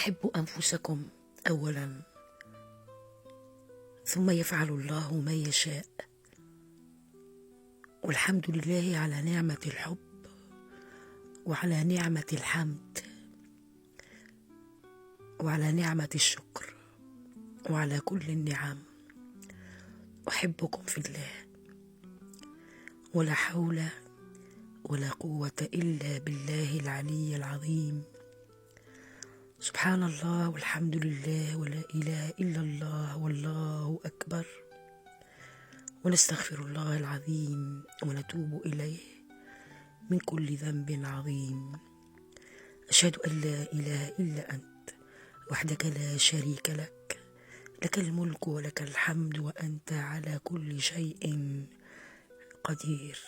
أحبوا أنفسكم أولا، ثم يفعل الله ما يشاء. والحمد لله على نعمة الحب وعلى نعمة الحمد وعلى نعمة الشكر وعلى كل النعم. أحبكم في الله، ولا حول ولا قوة إلا بالله العلي العظيم. سبحان الله والحمد لله ولا إله إلا الله والله أكبر، ونستغفر الله العظيم ونتوب إليه من كل ذنب عظيم. أشهد أن لا إله إلا أنت وحدك لا شريك لك، لك الملك ولك الحمد وأنت على كل شيء قدير.